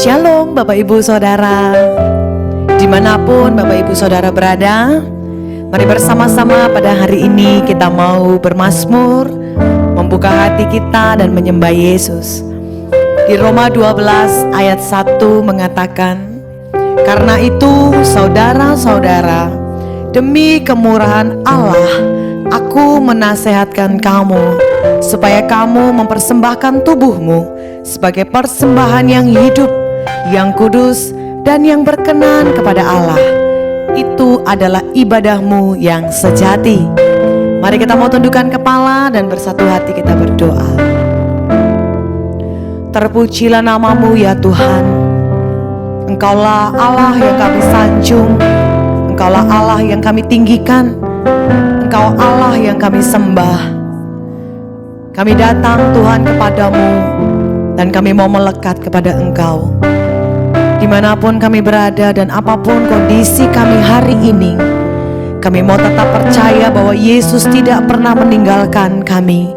Shalom Bapak Ibu Saudara, dimanapun Bapak Ibu Saudara berada, mari bersama-sama pada hari ini kita mau bermazmur, membuka hati kita dan menyembah Yesus. Di Roma 12 ayat 1 mengatakan, karena itu saudara-saudara, demi kemurahan Allah, aku menasehatkan kamu, supaya kamu mempersembahkan tubuhmu sebagai persembahan yang hidup, yang kudus, dan yang berkenan kepada Allah. Itu adalah ibadahmu yang sejati. Mari kita mau tundukkan kepala dan bersatu hati kita berdoa. Terpujilah namamu ya Tuhan. Engkaulah Allah yang kami sanjung, Engkaulah Allah yang kami tinggikan, Engkau Allah yang kami sembah. Kami datang Tuhan kepadamu dan kami mau melekat kepada Engkau. Dimanapun kami berada dan apapun kondisi kami hari ini, kami mau tetap percaya bahwa Yesus tidak pernah meninggalkan kami,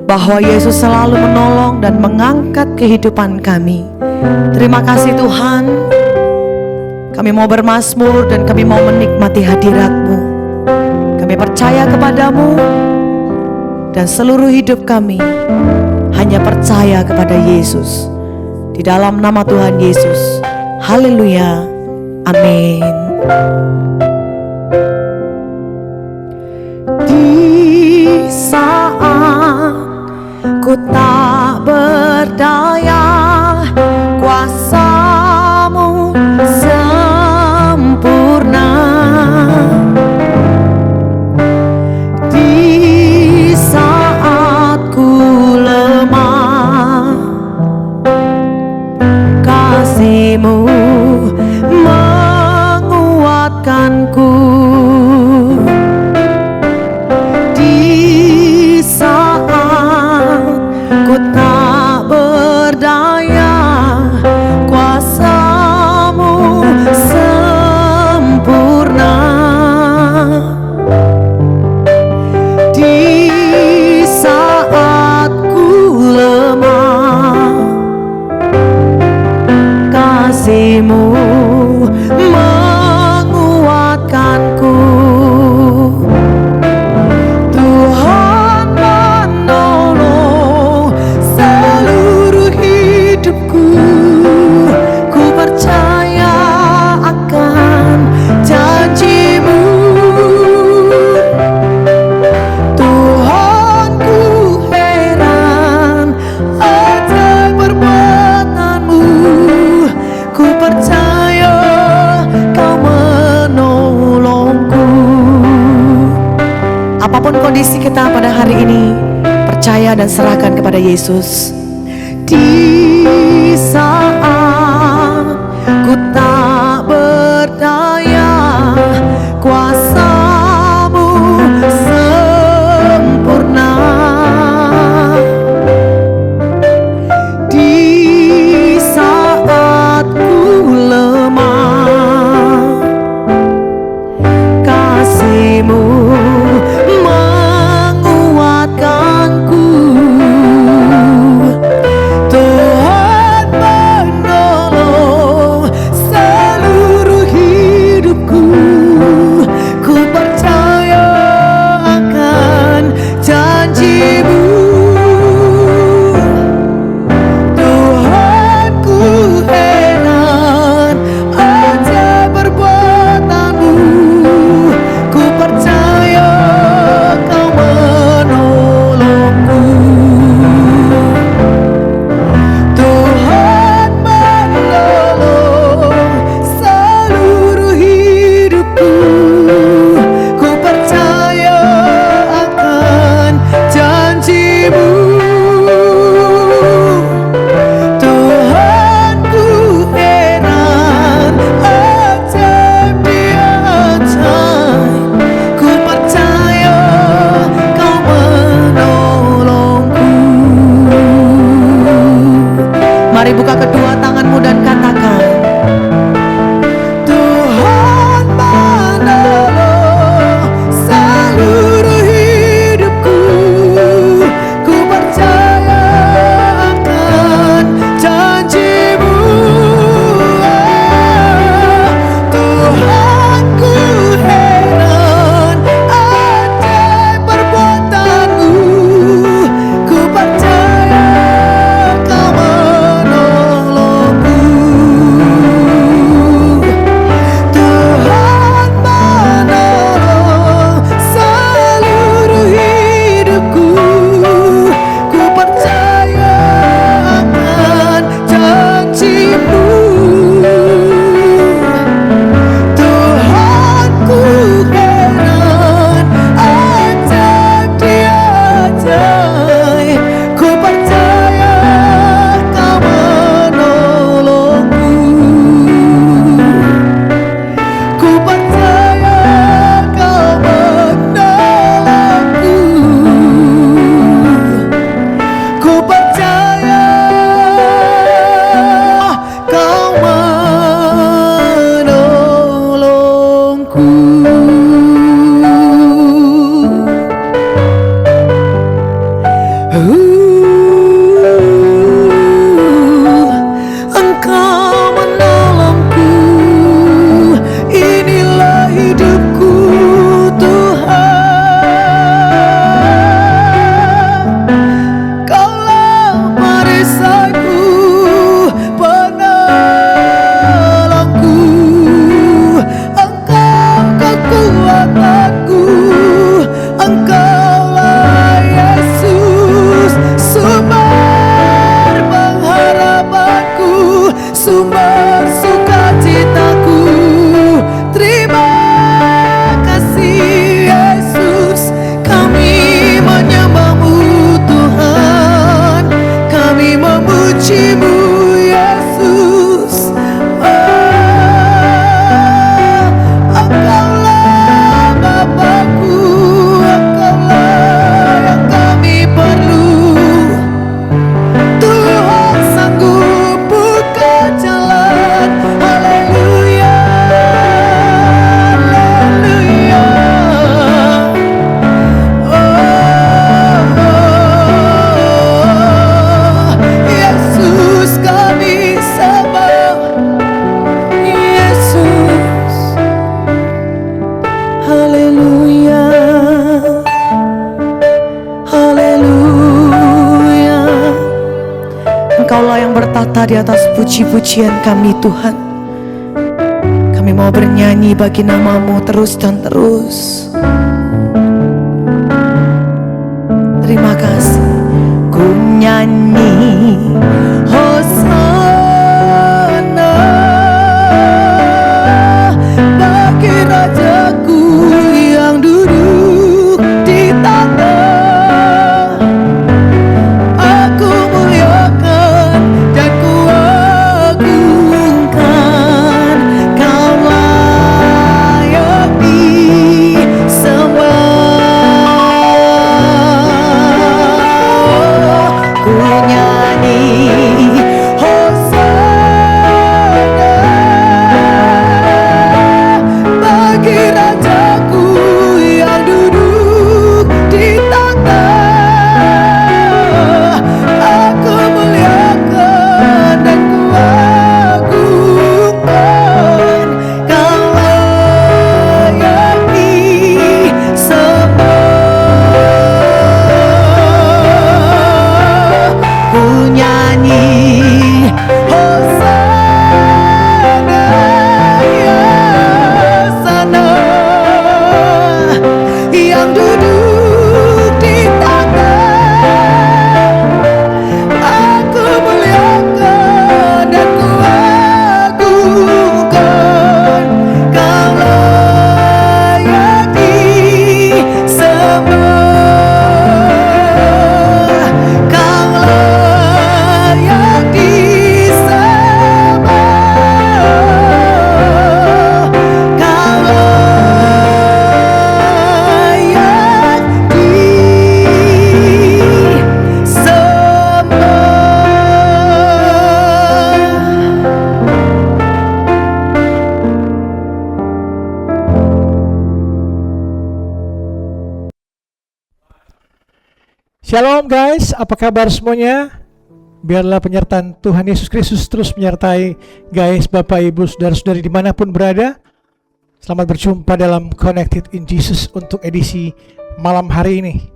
bahwa Yesus selalu menolong dan mengangkat kehidupan kami. Terima kasih Tuhan. Kami mau bermazmur dan kami mau menikmati hadirat-Mu. Kami percaya kepadamu dan seluruh hidup kami hanya percaya kepada Yesus. Di dalam nama Tuhan Yesus. Haleluya. Amin. Di saat ku tak berdaya, kuasa-Mu sempurna. Di saat ku lemah, kasih-Mu menguatkanku. Di saat ku tak berdaya, kuasa-Mu sempurna. Di saat ku lemah, kasih-Mu menguatkanku. Tuhan menolong seluruh hidupku. Ku percaya akan janji-Mu. Tuhan, ku heran atas perbuatan-Mu. Ku percaya Kau menolongku. Apapun kondisi kita pada hari ini, percaya dan serahkan kepada Yesus. Di saat ku tak berdaya, kuasa-Mu sempurna. Di saat ku lemah, kasih-Mu menguatkanku. Tuhan menolong seluruh hidupku. Ku percaya akan janji-Mu. Tuhan, ku heran atas perbuatan-Mu. Ku percaya Kau menolongku. Tuhan menolong seluruh hidupku. Ku percaya akan janji-Mu. Tuhan, ku heran ajaib Dia ajaib. Ku percaya Kau menolongku. Mari buka kedua tanganmu dan katakan, Tuhan menolong seluruh hidupku. Ku percaya akan janji-Mu. pujimu Yesus. Engkaulah Bapakku, Engkaulah yang kami perlu. Tuhan sanggup buka jalan. Haleluya, haleluya. Yesus kami sembah, Yesus. Haleluya, haleluya. Engkaulah yang bertata di atas puji-pujian kami Tuhan. Kami mau bernyanyi bagi nama-Mu terus dan terus. Terima kasih. Ku nyanyi Hosana bagi Rajaku yang duduk di tahta. Aku muliakan dan ku agungkan. Kau layak disembah. Ku nyanyi Hosana bagi Rajaku yang duduk di tahta. Aku muliakan dan ku agungkan. Kau layak disembah. Ku nyanyi Hosana, ya sana yang duduk di tahta. Aku muliakan dan ku agungkan. Kau layak disembah. Kau layak disembah. Kau layak Shalom guys, apa kabar semuanya? Biarlah penyertaan Tuhan Yesus Kristus terus menyertai guys, Bapak, Ibu, Saudara-saudari dimanapun berada. Selamat berjumpa dalam Connected in Jesus untuk edisi malam hari ini.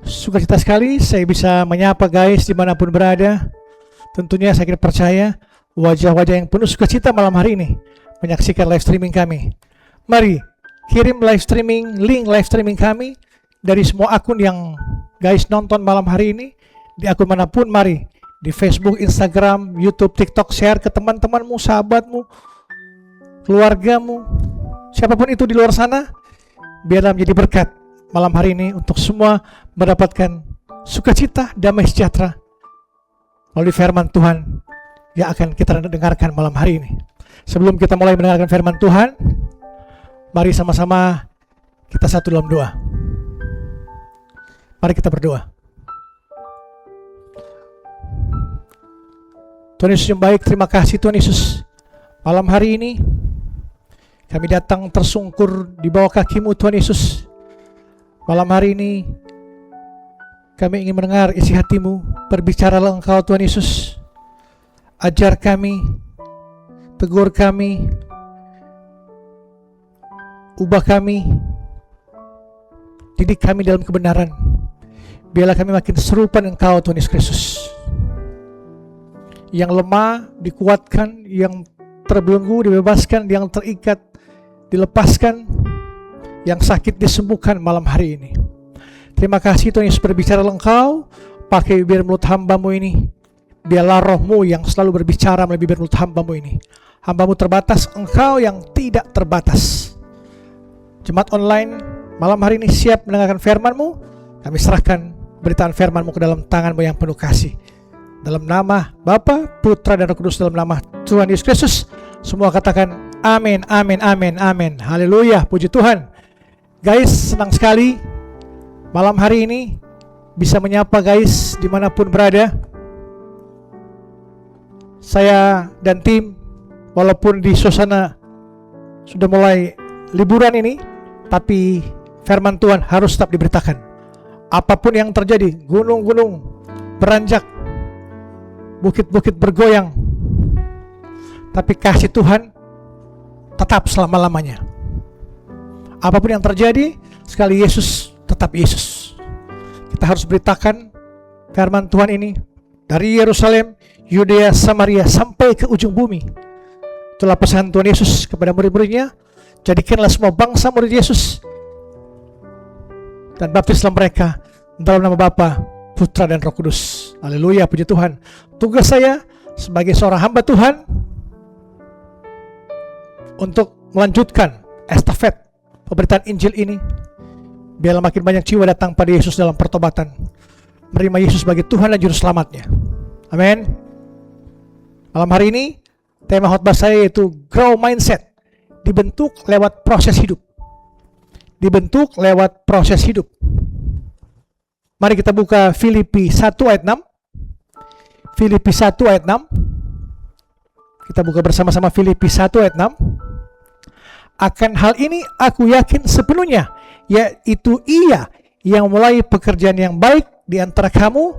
Sukacita sekali saya bisa menyapa guys dimanapun berada. Tentunya saya percaya wajah-wajah yang penuh sukacita malam hari ini menyaksikan live streaming kami. Mari kirim link live streaming kami dari semua akun yang guys nonton malam hari ini, di akun manapun. Mari di Facebook, Instagram, YouTube, TikTok, share ke teman-temanmu, sahabatmu, keluargamu, siapapun itu di luar sana. Biarlah menjadi berkat malam hari ini untuk semua mendapatkan sukacita, damai sejahtera melalui firman Tuhan yang akan kita dengarkan malam hari ini. Sebelum kita mulai mendengarkan firman Tuhan, mari sama-sama kita satu dalam doa. Mari kita berdoa. Tuhan Yesus yang baik, terima kasih Tuhan Yesus. Malam hari ini kami datang tersungkur di bawah kaki-Mu Tuhan Yesus. Malam hari ini kami ingin mendengar isi hati-Mu. Berbicaralah Engkau Tuhan Yesus. Ajar kami, tegur kami, ubah kami, didik kami dalam kebenaran. Biarlah kami makin serupa dengan Engkau Tuhan Yesus Kristus. Yang lemah dikuatkan, yang terbelenggu dibebaskan, yang terikat dilepaskan, yang sakit disembuhkan malam hari ini. Terima kasih Tuhan Yesus, berbicara Engkau, pakai bibir mulut hamba-Mu ini. Biarlah Roh-Mu yang selalu berbicara melalui bibir mulut hamba-Mu ini. Hamba-Mu terbatas, Engkau yang tidak terbatas. Jemaat online malam hari ini siap mendengarkan firman-Mu. Kami serahkan beritaan firman-Mu ke dalam tangan-Mu yang penuh kasih. dalam nama Bapa, Putra, dan Roh Kudus, dalam nama Tuhan Yesus Kristus. Semua katakan amin, amin, amin, amin. Haleluya, puji Tuhan. Guys, senang sekali malam hari ini bisa menyapa guys dimanapun berada. Saya dan tim, walaupun di suasana sudah mulai liburan ini, tapi firman Tuhan harus tetap diberitakan. Apapun yang terjadi, gunung-gunung beranjak, bukit-bukit bergoyang, tapi kasih Tuhan tetap selama-lamanya. Apapun yang terjadi, sekali Yesus tetap Yesus. Kita harus beritakan firman Tuhan ini dari Yerusalem, Yudea, Samaria, sampai ke ujung bumi. Itulah pesan Tuhan Yesus kepada murid-muridnya. Jadikanlah semua bangsa murid Yesus dan baptislah mereka dalam nama Bapa, Putra, dan Roh Kudus. Haleluya, puji Tuhan. Tugas saya sebagai seorang hamba Tuhan untuk melanjutkan estafet pemberitaan Injil ini, biarlah makin banyak jiwa datang pada Yesus dalam pertobatan, menerima Yesus sebagai Tuhan dan Juru Selamatnya. Amin. Malam hari ini tema khotbah saya yaitu Grow Mindset, dibentuk lewat proses hidup. Dibentuk lewat proses hidup. Mari kita buka Filipi 1 ayat 6. Filipi 1 ayat 6. Kita buka bersama-sama Filipi 1 ayat 6. Akan hal ini aku yakin sepenuhnya, yaitu Ia yang mulai pekerjaan yang baik di antara kamu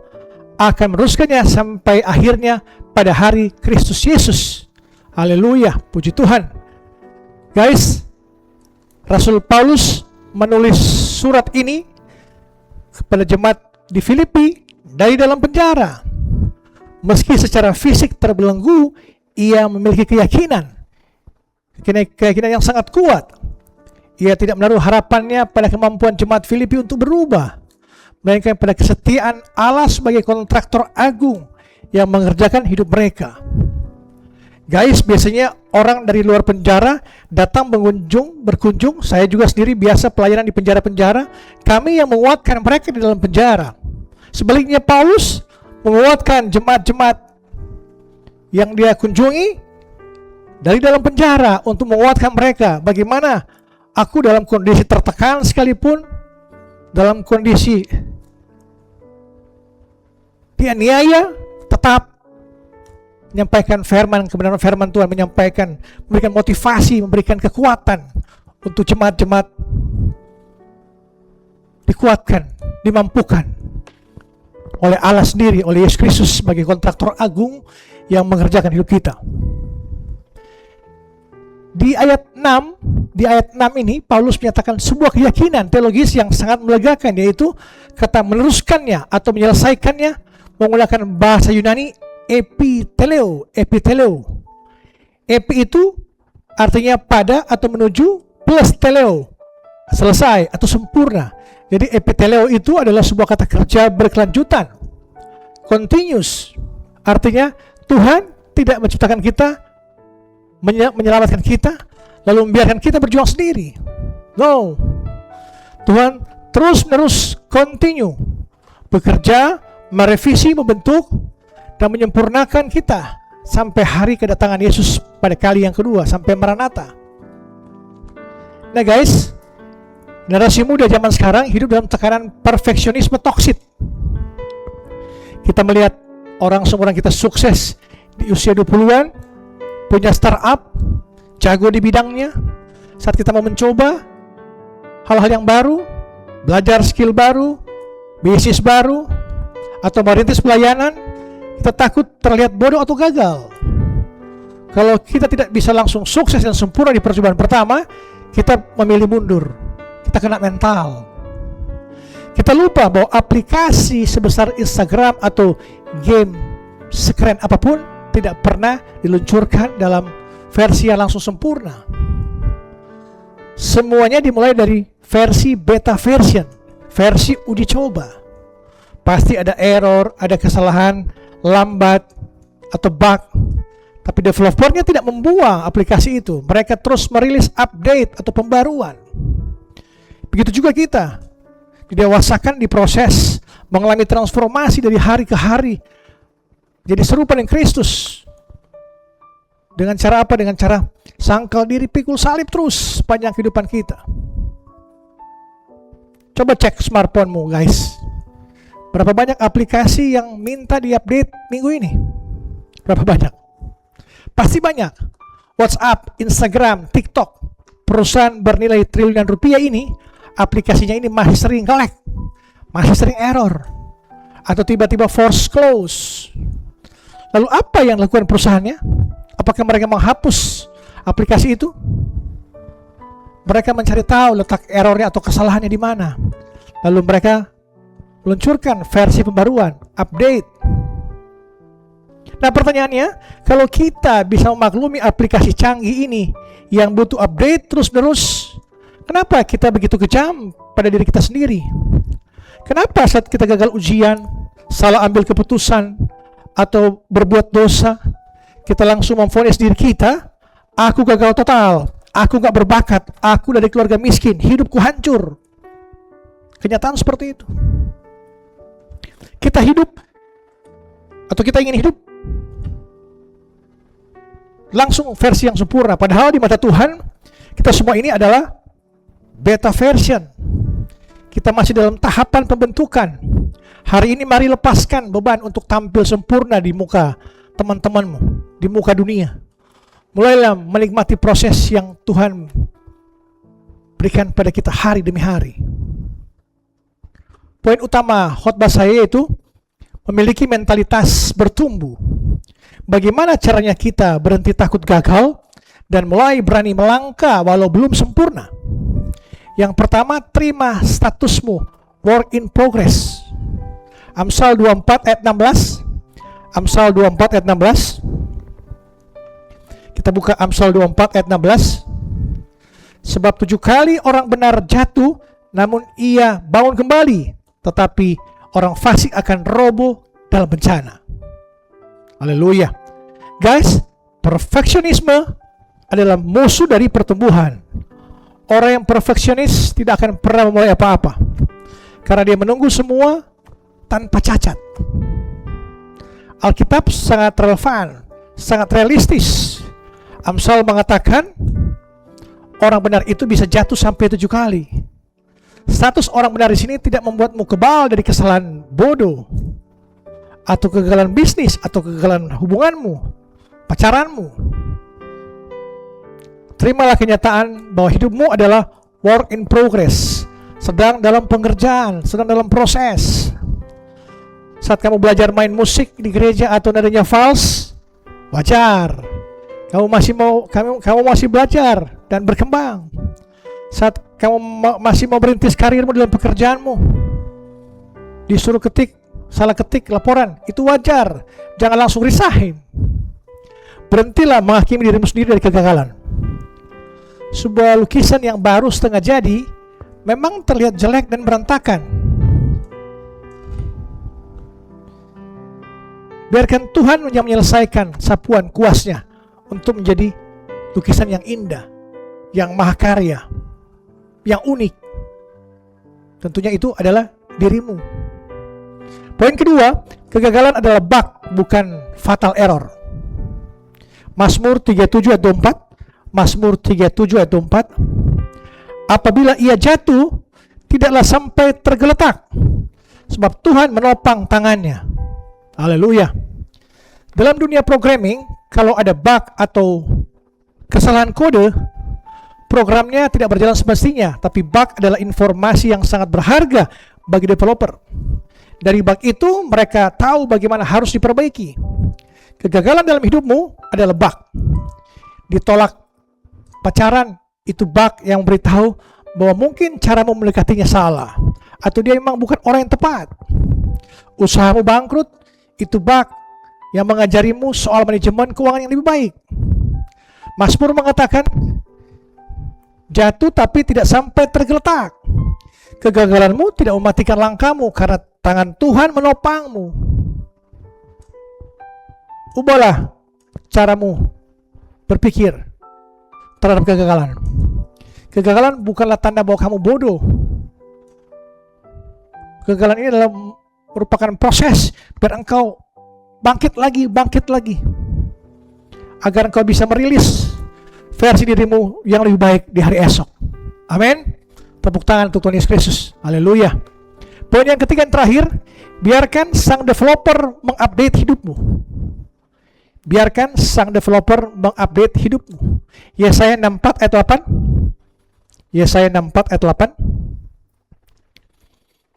akan meneruskannya sampai akhirnya pada hari Kristus Yesus. Haleluya, puji Tuhan. Guys, Rasul Paulus menulis surat ini kepada jemaat di Filipi dari dalam penjara. Meski secara fisik terbelenggu, ia memiliki keyakinan yang sangat kuat. Ia tidak menaruh harapannya pada kemampuan jemaat Filipi untuk berubah, melainkan pada kesetiaan Allah sebagai kontraktor agung yang mengerjakan hidup mereka. Guys, biasanya orang dari luar penjara datang berkunjung. Saya juga sendiri biasa pelayanan di penjara-penjara. Kami yang menguatkan mereka di dalam penjara. Sebaliknya Paulus menguatkan jemaat-jemaat yang dia kunjungi dari dalam penjara untuk menguatkan mereka. Bagaimana aku dalam kondisi tertekan sekalipun, dalam kondisi dianiaya, tetap menyampaikan firman, kebenaran firman Tuhan, memberikan motivasi, memberikan kekuatan untuk jemaat-jemaat dikuatkan, dimampukan oleh Allah sendiri, oleh Yesus Kristus sebagai kontraktor agung yang mengerjakan hidup kita. Di ayat 6 ini Paulus menyatakan sebuah keyakinan teologis yang sangat melegakan, yaitu kata meneruskannya atau menyelesaikannya menggunakan bahasa Yunani epiteleo. Epi itu artinya pada atau menuju, plus teleo, selesai atau sempurna. Jadi epiteleo itu adalah sebuah kata kerja berkelanjutan, continuous. Artinya Tuhan tidak menciptakan kita, menyelamatkan kita, lalu membiarkan kita berjuang sendiri. No, Tuhan terus-menerus continue bekerja, merevisi, membentuk, dan menyempurnakan kita sampai hari kedatangan Yesus pada kali yang kedua, sampai Maranatha. Nah guys, generasi muda zaman sekarang hidup dalam tekanan perfeksionisme toksik. Kita melihat orang seumuran kita sukses di usia 20-an, punya startup, jago di bidangnya. Saat kita mau mencoba hal-hal yang baru, belajar skill baru, bisnis baru, atau merintis pelayanan, kita takut terlihat bodoh atau gagal. Kalau kita tidak bisa langsung sukses dan sempurna di percobaan pertama, kita memilih mundur. Kita kena mental. Kita lupa bahwa aplikasi sebesar Instagram atau game sekeren apapun tidak pernah diluncurkan dalam versi yang langsung sempurna. Semuanya dimulai dari versi beta version, versi uji coba. Pasti ada error, ada kesalahan, lambat, atau bug. Tapi developernya tidak membuang aplikasi itu. Mereka terus merilis update atau pembaruan. Begitu juga kita. Didewasakan di proses, mengalami transformasi dari hari ke hari. jadi serupa dengan Kristus. Dengan cara apa? Dengan cara sangkal diri, pikul salib terus sepanjang kehidupan kita. Coba cek smartphone-mu guys. Berapa banyak aplikasi yang minta diupdate minggu ini? Berapa banyak? Pasti banyak. WhatsApp, Instagram, TikTok. Perusahaan bernilai triliunan rupiah ini, aplikasinya ini masih sering lag, masih sering error, atau tiba-tiba force close. Lalu apa yang dilakukan perusahaannya? Apakah mereka menghapus aplikasi itu? Mereka mencari tahu letak errornya atau kesalahannya di mana. Lalu mereka meluncurkan versi pembaruan, update. Nah pertanyaannya, kalau kita bisa memaklumi aplikasi canggih ini yang butuh update terus-menerus, kenapa kita begitu kejam pada diri kita sendiri? Kenapa saat kita gagal ujian, salah ambil keputusan, atau berbuat dosa, kita langsung memvonis diri kita, aku gagal total, aku gak berbakat, aku dari keluarga miskin, hidupku hancur. Kenyataan seperti itu. Kita hidup, atau kita ingin hidup langsung versi yang sempurna, padahal di mata Tuhan kita semua ini adalah beta version. Kita masih dalam tahapan pembentukan. Hari ini mari lepaskan beban untuk tampil sempurna di muka teman-temanmu, di muka dunia. Mulailah menikmati proses yang Tuhan berikan pada kita hari demi hari. Poin utama khotbah saya yaitu memiliki mentalitas bertumbuh. Bagaimana caranya kita berhenti takut gagal dan mulai berani melangkah walau belum sempurna? Yang pertama, terima statusmu work in progress. Amsal 24 ayat 16. Amsal 24 ayat 16. Kita buka Amsal 24 ayat 16. Sebab 7 kali orang benar jatuh, namun ia bangun kembali, tetapi orang fasik akan roboh dalam bencana. Haleluya. Guys, perfeksionisme adalah musuh dari pertumbuhan. Orang yang perfeksionis tidak akan pernah memulai apa-apa, karena dia menunggu semua tanpa cacat. Alkitab sangat relevan, sangat realistis. Amsal mengatakan orang benar itu bisa jatuh sampai 7 kali. Status orang benar di sini tidak membuatmu kebal dari kesalahan bodoh, atau kegagalan bisnis, atau kegagalan hubunganmu, pacaranmu. Terimalah kenyataan bahwa hidupmu adalah work in progress, sedang dalam pengerjaan, sedang dalam proses. Saat kamu belajar main musik di gereja atau nadanya fals, wajar. Kamu masih belajar dan berkembang. Saat kamu masih mau merintis karirmu dalam pekerjaanmu, disuruh salah ketik laporan, itu wajar. Jangan langsung resign. Berhentilah menghakimi dirimu sendiri dari kegagalan. Sebuah lukisan yang baru setengah jadi memang terlihat jelek dan berantakan. Biarkan Tuhan yang menyelesaikan sapuan kuasnya untuk menjadi lukisan yang indah, yang mahakarya, yang unik. Tentunya itu adalah dirimu. Poin kedua, kegagalan adalah bug, bukan fatal error. Mazmur 37 ayat 24. Mazmur 37 ayat 24. Apabila ia jatuh, tidaklah sampai tergeletak, sebab Tuhan menopang tangannya. Haleluya. Dalam dunia programming, kalau ada bug atau kesalahan kode, programnya tidak berjalan semestinya, tapi bug adalah informasi yang sangat berharga bagi developer. Dari bug itu, mereka tahu bagaimana harus diperbaiki. Kegagalan dalam hidupmu adalah bug. Ditolak pacaran, itu bug yang memberitahu bahwa mungkin caramu mendekatinya salah, atau dia memang bukan orang yang tepat. Usahamu bangkrut, itu bug yang mengajarimu soal manajemen keuangan yang lebih baik. Mazmur mengatakan, jatuh tapi tidak sampai tergeletak. Kegagalanmu tidak mematikan langkahmu karena tangan Tuhan menopangmu. Ubahlah caramu berpikir terhadap kegagalan. Kegagalan bukanlah tanda bahwa kamu bodoh. Kegagalan ini adalah merupakan proses biar engkau bangkit lagi. Agar engkau bisa merilis versi dirimu yang lebih baik di hari esok. Amin. Tepuk tangan untuk Tuhan Yesus Kristus. Haleluya. Poin yang ketiga dan terakhir, biarkan sang developer mengupdate hidupmu. Biarkan sang developer mengupdate hidupmu. Yesaya 64 ayat 8. Yesaya 64 ayat 8.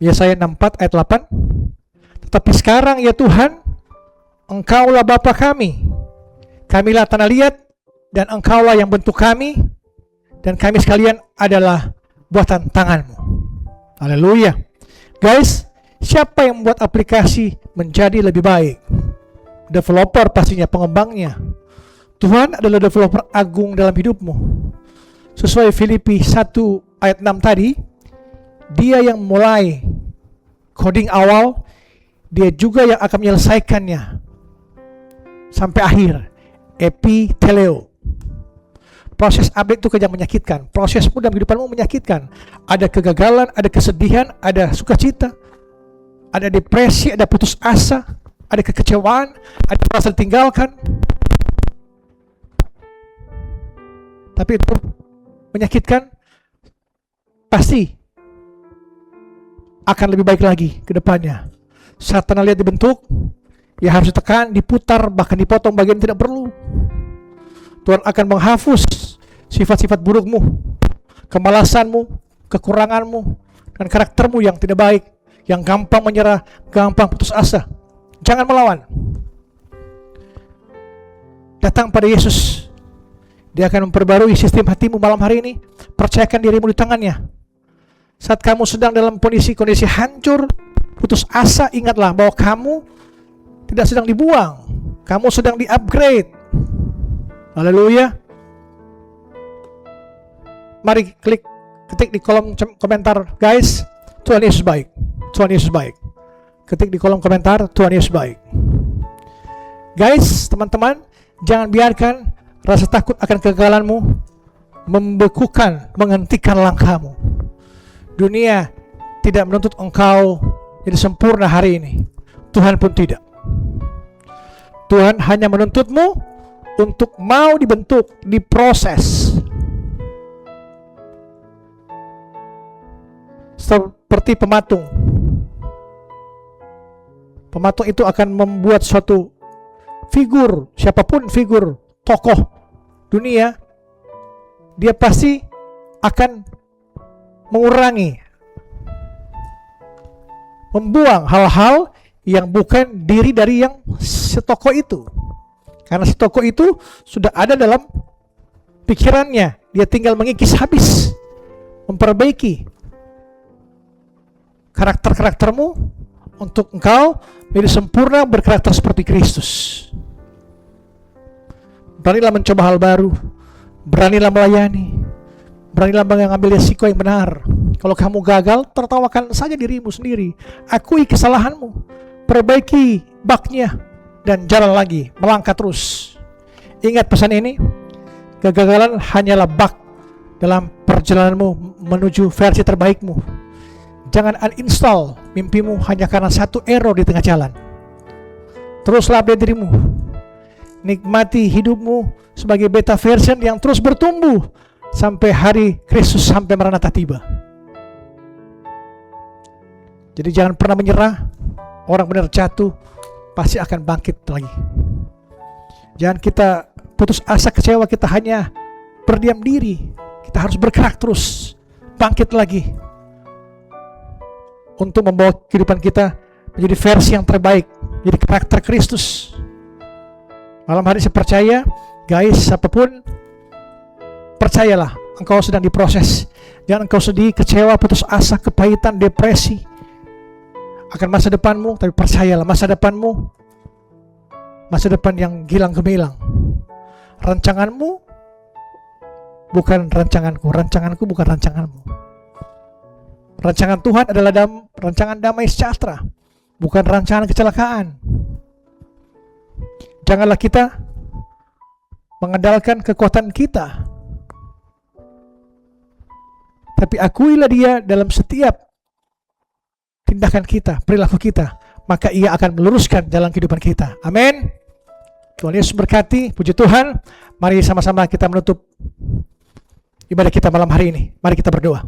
Yesaya 64 ayat 8. Tetapi sekarang ya Tuhan, Engkaulah Bapa kami. Kamilah tanah liat, dan Engkaulah yang bentuk kami, dan kami sekalian adalah buatan tanganmu. Haleluya. Guys, siapa yang membuat aplikasi menjadi lebih baik? Developer pastinya, pengembangnya. Tuhan adalah developer agung dalam hidupmu. Sesuai Filipi 1 ayat 6 tadi, Dia yang mulai coding awal, Dia juga yang akan menyelesaikannya sampai akhir. Epiteleo. Proses update itu yang menyakitkan. Prosesmu dalam kehidupanmu menyakitkan. Ada kegagalan, ada kesedihan, ada sukacita, ada depresi, ada putus asa, ada kekecewaan, ada merasa ditinggalkan. Tapi itu menyakitkan, pasti akan lebih baik lagi ke depannya. Saat tanah liat dibentuk, ya harus ditekan, diputar, bahkan dipotong bagian tidak perlu. Tuhan akan menghapus sifat-sifat burukmu, kemalasanmu, kekuranganmu, dan karaktermu yang tidak baik, yang gampang menyerah, gampang putus asa. Jangan melawan. Datang pada Yesus. Dia akan memperbarui sistem hatimu malam hari ini. Percayakan dirimu di tangannya. Saat kamu sedang dalam kondisi hancur, putus asa, ingatlah bahwa kamu tidak sedang dibuang, kamu sedang di-upgrade. Haleluya. Mari ketik di kolom komentar, guys, Tuhan Yesus baik. Tuhan Yesus baik. Ketik di kolom komentar, Tuhan Yesus baik. Guys, teman-teman, jangan biarkan rasa takut akan kegagalanmu membekukan, menghentikan langkahmu. Dunia tidak menuntut engkau jadi sempurna hari ini. Tuhan pun tidak. Tuhan hanya menuntutmu untuk mau dibentuk, diproses. Seperti pematung. Pematung itu akan membuat suatu figur, siapapun figur, tokoh dunia, dia pasti akan mengurangi, membuang hal-hal yang bukan diri dari yang setoko itu. Karena setoko itu sudah ada dalam pikirannya, dia tinggal mengikis habis, memperbaiki karakter-karaktermu untuk engkau menjadi sempurna, berkarakter seperti Kristus. Beranilah mencoba hal baru, beranilah melayani, beranilah mengambil risiko yang benar. Kalau kamu gagal, tertawakan saja dirimu sendiri, akui kesalahanmu, perbaiki baknya, dan jalan lagi, melangkah terus. Ingat pesan ini, kegagalan hanyalah bak dalam perjalananmu menuju versi terbaikmu. Jangan uninstall mimpimu hanya karena satu error di tengah jalan. Teruslah update dirimu. Nikmati hidupmu sebagai beta version yang terus bertumbuh sampai hari Kristus, sampai Maranatha tiba. Jadi jangan pernah menyerah. Orang benar jatuh pasti akan bangkit lagi. Jangan kita putus asa, kecewa, kita hanya berdiam diri. Kita harus bergerak terus, bangkit lagi untuk membawa kehidupan kita menjadi versi yang terbaik, menjadi karakter Kristus. Malam hari saya percaya, guys, apapun, percayalah, engkau sedang diproses. Jangan engkau sedih, kecewa, putus asa, kepahitan, depresi akan masa depanmu, tapi percayalah masa depanmu, masa depan yang gilang gemilang. Rancanganmu bukan rancanganku, rancanganku bukan rancanganmu. Rancangan Tuhan adalah rancangan damai sejahtera, bukan rancangan kecelakaan. Janganlah kita mengandalkan kekuatan kita, tapi akuilah Dia dalam setiap tindakan kita, perilaku kita. maka Ia akan meluruskan jalan kehidupan kita. Amin. Tuhan Yesus berkati. Puji Tuhan. Mari sama-sama kita menutup ibadah kita malam hari ini. Mari kita berdoa.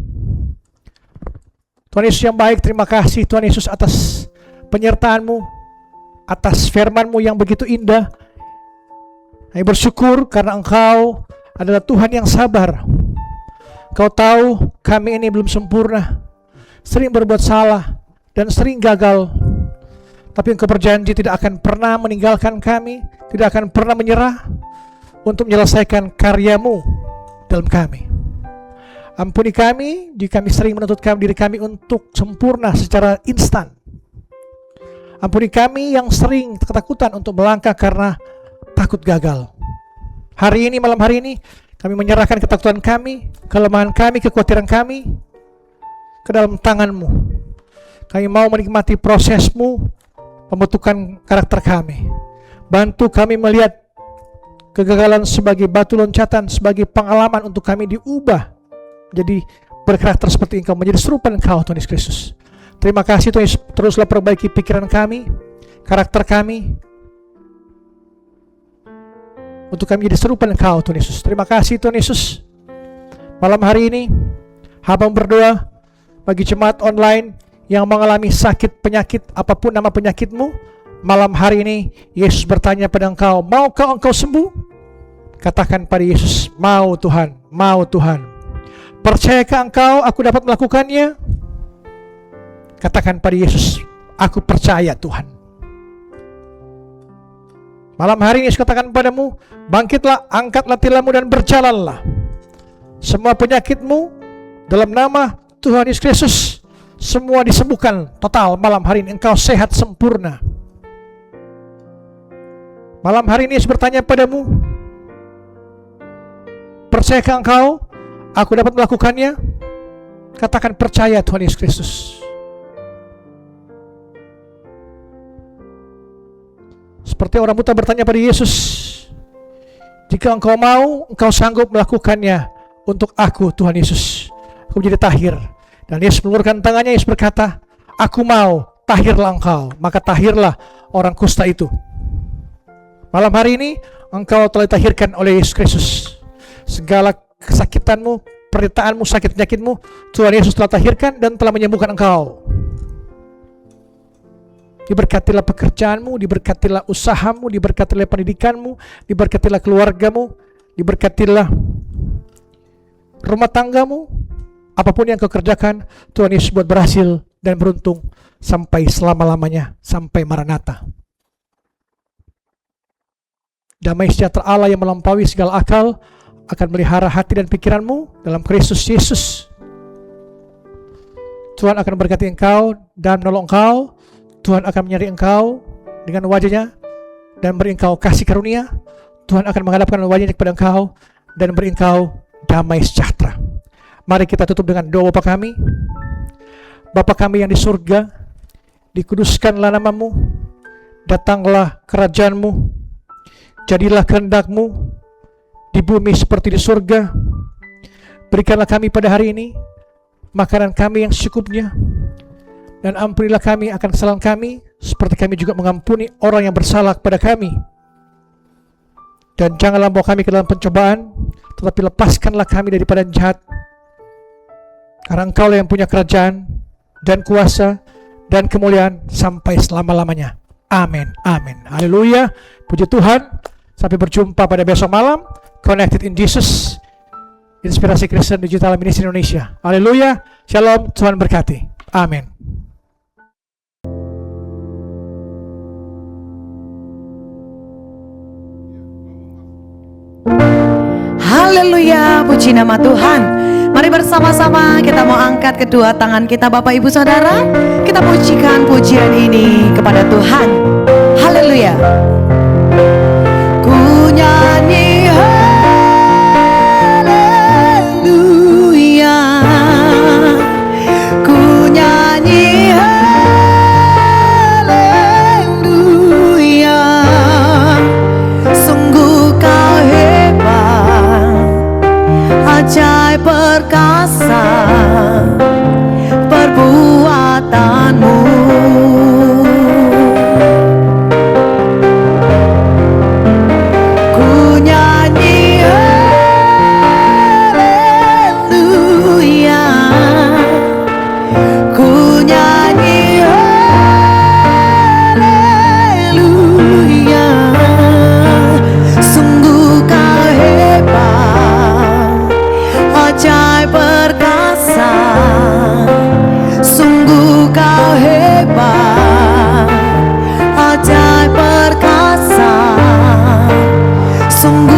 Tuhan Yesus yang baik, terima kasih Tuhan Yesus atas penyertaan-Mu, atas firman-Mu yang begitu indah. Kami bersyukur karena Engkau adalah Tuhan yang sabar. Engkau tahu kami ini belum sempurna, sering berbuat salah dan sering gagal. Tapi Engkau berjanji tidak akan pernah meninggalkan kami, tidak akan pernah menyerah untuk menyelesaikan karya-Mu dalam kami. Ampuni kami jika kami sering menuntut diri kami untuk sempurna secara instan. Ampuni kami yang sering ketakutan untuk melangkah karena takut gagal. Hari ini, malam hari ini, kami menyerahkan ketakutan kami, kelemahan kami, kekhawatiran kami ke dalam tangan-Mu. Kami mau menikmati proses-Mu pembentukan karakter kami. Bantu kami melihat kegagalan sebagai batu loncatan, sebagai pengalaman untuk kami diubah jadi berkarakter seperti Engkau, menjadi serupa Engkau, Tuhan Yesus Kristus. Terima kasih Tuhan Yesus, teruslah perbaiki pikiran kami, karakter kami, untuk kami menjadi serupa Engkau, Tuhan Yesus. Terima kasih Tuhan Yesus. Malam hari ini Hamba berdoa bagi jemaat online yang mengalami sakit penyakit, apapun nama penyakitmu. Malam hari ini Yesus bertanya pada engkau, maukah engkau sembuh? Katakan pada Yesus, mau Tuhan, mau Tuhan. Percayakah engkau aku dapat melakukannya? Katakan pada Yesus, aku percaya Tuhan. Malam hari ini Yesus katakan padamu, bangkitlah, angkatlah tilammu dan berjalanlah. Semua penyakitmu dalam nama Tuhan Yesus Kristus, semua disembuhkan total. Malam hari ini engkau sehat sempurna. Malam hari ini Yesus bertanya padamu, percayakah engkau aku dapat melakukannya? Katakan percaya Tuhan Yesus Kristus. Seperti orang buta bertanya pada Yesus, jika engkau mau, engkau sanggup melakukannya untuk aku Tuhan Yesus, aku menjadi tahir. Dan Yesus mengulurkan tangannya, Yesus berkata, aku mau, tahirlah engkau. Maka tahirlah orang kusta itu. Malam hari ini engkau telah ditahirkan oleh Yesus Kristus. Segala kesakitanmu, penderitaanmu, sakit penyakitmu, Tuhan Yesus telah tahirkan dan telah menyembuhkan engkau. Diberkatilah pekerjaanmu, diberkatilah usahamu, diberkatilah pendidikanmu, diberkatilah keluargamu, diberkatilah rumah tanggamu. Apapun yang kau kerjakan, Tuhan Yesus buat berhasil dan beruntung sampai selama-lamanya, sampai Maranatha. Damai sejahtera Allah yang melampaui segala akal akan melihara hati dan pikiranmu dalam Kristus Yesus. Tuhan akan memberkati engkau dan menolong engkau. Tuhan akan menyertai engkau dengan wajahnya dan beri engkau kasih karunia. Tuhan akan menghadapkan wajahnya kepada engkau dan beri engkau damai sejahtera. Mari kita tutup dengan doa Bapa kami. Bapa kami yang di surga, dikuduskanlah namamu, datanglah kerajaanmu, jadilah kehendak-Mu di bumi seperti di surga. Berikanlah kami pada hari ini makanan kami yang secukupnya, dan ampunilah kami akan kesalahan kami, seperti kami juga mengampuni orang yang bersalah kepada kami. Dan janganlah bawa kami ke dalam pencobaan, tetapi lepaskanlah kami daripada yang jahat. Karena Engkau yang punya kerajaan dan kuasa dan kemuliaan sampai selama-lamanya. Amin, amin. Haleluya. Puji Tuhan. Sampai berjumpa pada besok malam. Connected in Jesus, Inspirasi Kristen Digital Ministry Indonesia. Haleluya. Shalom. Tuhan berkati. Amin. Haleluya, puji nama Tuhan. Mari bersama-sama kita mau angkat kedua tangan kita Bapak Ibu Saudara. Kita pujikan pujian ini kepada Tuhan. Haleluya. Ku nyanyi haleluya. Ku nyanyi haleluya. Sungguh kau hebat, ajaib perkasa perbuatanmu. sembah.